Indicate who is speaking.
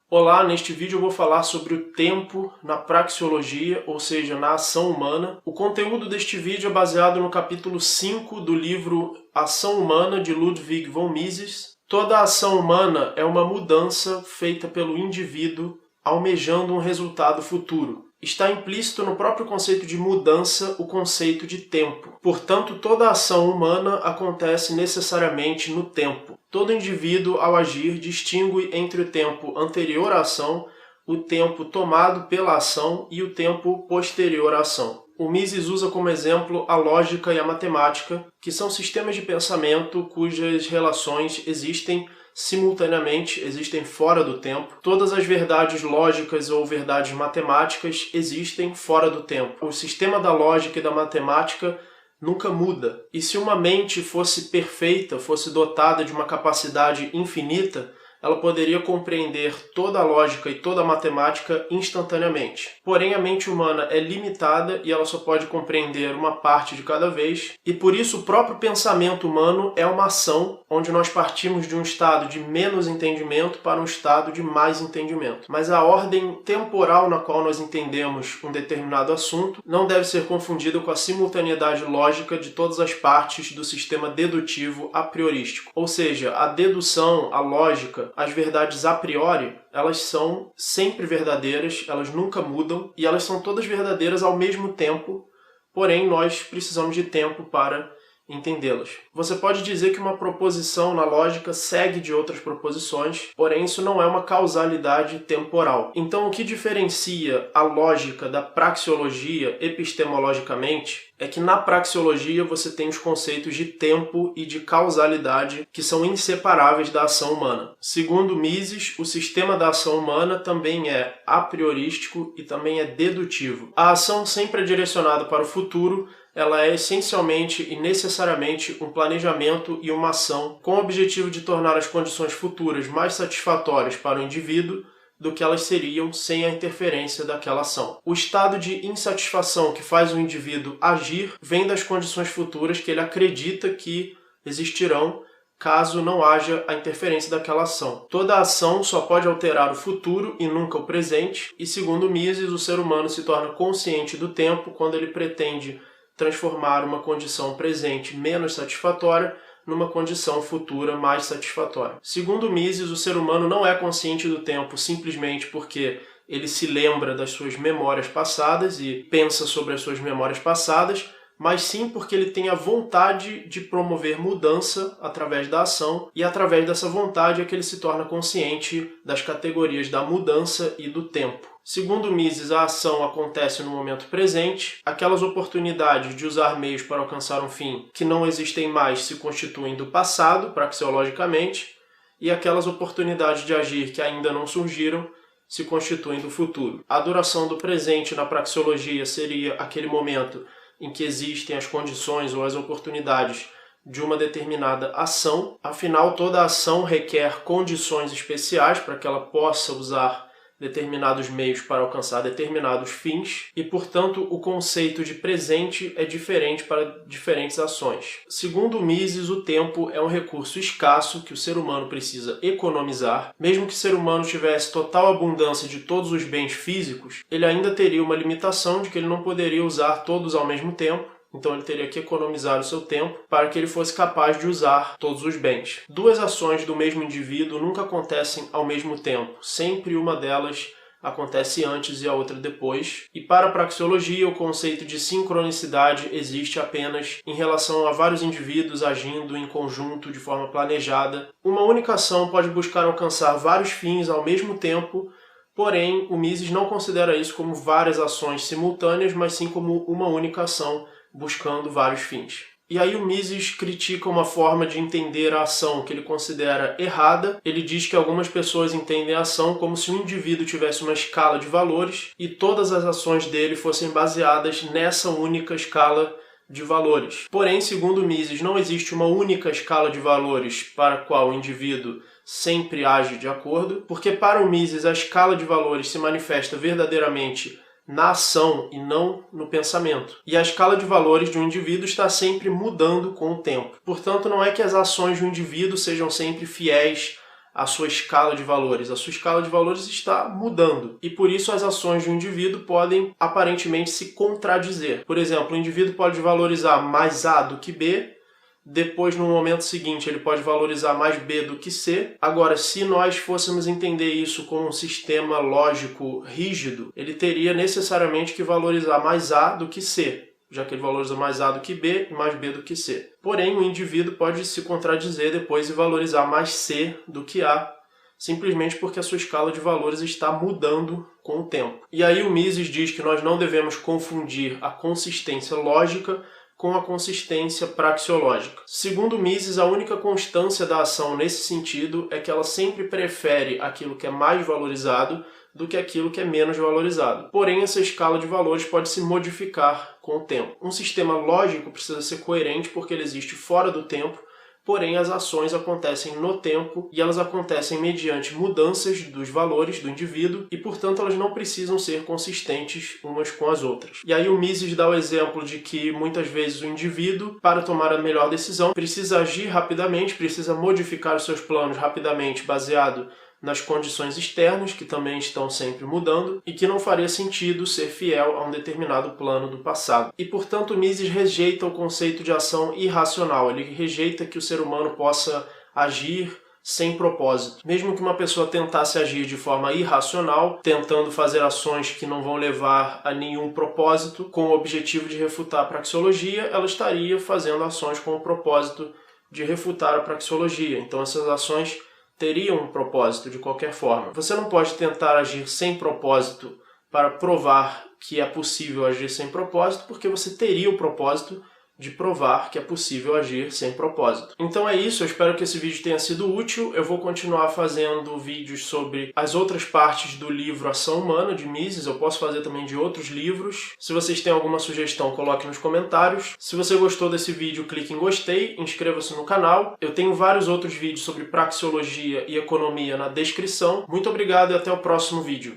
Speaker 1: Olá, neste vídeo eu vou falar sobre o tempo na praxeologia, ou seja, na ação humana. O conteúdo deste vídeo é baseado no capítulo 5 do livro Ação Humana, de Ludwig von Mises. Toda ação humana é uma mudança feita pelo indivíduo almejando um resultado futuro. Está implícito no próprio conceito de mudança o conceito de tempo. Portanto, toda ação humana acontece necessariamente no tempo. Todo indivíduo, ao agir, distingue entre o tempo anterior à ação, o tempo tomado pela ação e o tempo posterior à ação. O Mises usa como exemplo a lógica e a matemática, que são sistemas de pensamento cujas relações existem simultaneamente, existem fora do tempo. Todas as verdades lógicas ou verdades matemáticas existem fora do tempo. O sistema da lógica e da matemática nunca muda. E se uma mente fosse perfeita, fosse dotada de uma capacidade infinita, ela poderia compreender toda a lógica e toda a matemática instantaneamente. Porém, a mente humana é limitada e ela só pode compreender uma parte de cada vez, e por isso o próprio pensamento humano é uma ação onde nós partimos de um estado de menos entendimento para um estado de mais entendimento. Mas a ordem temporal na qual nós entendemos um determinado assunto não deve ser confundida com a simultaneidade lógica de todas as partes do sistema dedutivo a priorístico. Ou seja, a dedução, a lógica, as verdades a priori, elas são sempre verdadeiras, elas nunca mudam e elas são todas verdadeiras ao mesmo tempo, porém nós precisamos de tempo para entendê-las. Você pode dizer que uma proposição na lógica segue de outras proposições, porém isso não é uma causalidade temporal. Então o que diferencia a lógica da praxeologia epistemologicamente é que na praxeologia você tem os conceitos de tempo e de causalidade que são inseparáveis da ação humana. Segundo Mises, o sistema da ação humana também é a priorístico e também é dedutivo. A ação sempre é direcionada para o futuro, ela é essencialmente e necessariamente um planejamento e uma ação com o objetivo de tornar as condições futuras mais satisfatórias para o indivíduo do que elas seriam sem a interferência daquela ação. O estado de insatisfação que faz o indivíduo agir vem das condições futuras que ele acredita que existirão caso não haja a interferência daquela ação. Toda ação só pode alterar o futuro e nunca o presente, e segundo Mises, o ser humano se torna consciente do tempo quando ele pretende transformar uma condição presente menos satisfatória numa condição futura mais satisfatória. Segundo Mises, o ser humano não é consciente do tempo simplesmente porque ele se lembra das suas memórias passadas e pensa sobre as suas memórias passadas, mas sim porque ele tem a vontade de promover mudança através da ação, e através dessa vontade é que ele se torna consciente das categorias da mudança e do tempo. Segundo Mises, a ação acontece no momento presente, aquelas oportunidades de usar meios para alcançar um fim que não existem mais se constituem do passado, praxeologicamente, e aquelas oportunidades de agir que ainda não surgiram se constituem do futuro. A duração do presente na praxeologia seria aquele momento em que existem as condições ou as oportunidades de uma determinada ação. Afinal, toda ação requer condições especiais para que ela possa usar determinados meios para alcançar determinados fins e, portanto, o conceito de presente é diferente para diferentes ações. Segundo Mises, o tempo é um recurso escasso que o ser humano precisa economizar. Mesmo que o ser humano tivesse total abundância de todos os bens físicos, ele ainda teria uma limitação de que ele não poderia usar todos ao mesmo tempo. Então ele teria que economizar o seu tempo para que ele fosse capaz de usar todos os bens. Duas ações do mesmo indivíduo nunca acontecem ao mesmo tempo. Sempre uma delas acontece antes e a outra depois. E para a praxeologia, o conceito de sincronicidade existe apenas em relação a vários indivíduos agindo em conjunto de forma planejada. Uma única ação pode buscar alcançar vários fins ao mesmo tempo, porém o Mises não considera isso como várias ações simultâneas, mas sim como uma única ação buscando vários fins. E aí o Mises critica uma forma de entender a ação que ele considera errada. Ele diz que algumas pessoas entendem a ação como se um indivíduo tivesse uma escala de valores e todas as ações dele fossem baseadas nessa única escala de valores. Porém, segundo Mises, não existe uma única escala de valores para a qual o indivíduo sempre age de acordo, porque para o Mises a escala de valores se manifesta verdadeiramente na ação e não no pensamento. E a escala de valores de um indivíduo está sempre mudando com o tempo. Portanto, não é que as ações de um indivíduo sejam sempre fiéis a sua escala de valores. A sua escala de valores está mudando. E por isso as ações de um indivíduo podem aparentemente se contradizer. Por exemplo, o indivíduo pode valorizar mais A do que B, depois, no momento seguinte, ele pode valorizar mais B do que C. Agora, se nós fôssemos entender isso como um sistema lógico rígido, ele teria necessariamente que valorizar mais A do que C, já que ele valoriza mais A do que B e mais B do que C. Porém, o indivíduo pode se contradizer depois e valorizar mais C do que A, simplesmente porque a sua escala de valores está mudando com o tempo. E aí o Mises diz que nós não devemos confundir a consistência lógica com a consistência praxeológica. Segundo Mises, a única constância da ação nesse sentido é que ela sempre prefere aquilo que é mais valorizado do que aquilo que é menos valorizado. Porém, essa escala de valores pode se modificar com o tempo. Um sistema lógico precisa ser coerente porque ele existe fora do tempo, porém as ações acontecem no tempo e elas acontecem mediante mudanças dos valores do indivíduo e, portanto, elas não precisam ser consistentes umas com as outras. E aí o Mises dá o exemplo de que muitas vezes o indivíduo, para tomar a melhor decisão, precisa agir rapidamente, precisa modificar os seus planos rapidamente baseado nas condições externas, que também estão sempre mudando, e que não faria sentido ser fiel a um determinado plano do passado. E, portanto, Mises rejeita o conceito de ação irracional. Ele rejeita que o ser humano possa agir sem propósito. Mesmo que uma pessoa tentasse agir de forma irracional, tentando fazer ações que não vão levar a nenhum propósito, com o objetivo de refutar a praxeologia, ela estaria fazendo ações com o propósito de refutar a praxeologia. Então, essas ações teriam um propósito de qualquer forma. Você não pode tentar agir sem propósito para provar que é possível agir sem propósito, porque você teria o propósito de provar que é possível agir sem propósito. Então é isso, eu espero que esse vídeo tenha sido útil. Eu vou continuar fazendo vídeos sobre as outras partes do livro Ação Humana, de Mises. Eu posso fazer também de outros livros. Se vocês têm alguma sugestão, coloque nos comentários. Se você gostou desse vídeo, clique em gostei, inscreva-se no canal. Eu tenho vários outros vídeos sobre praxeologia e economia na descrição. Muito obrigado e até o próximo vídeo.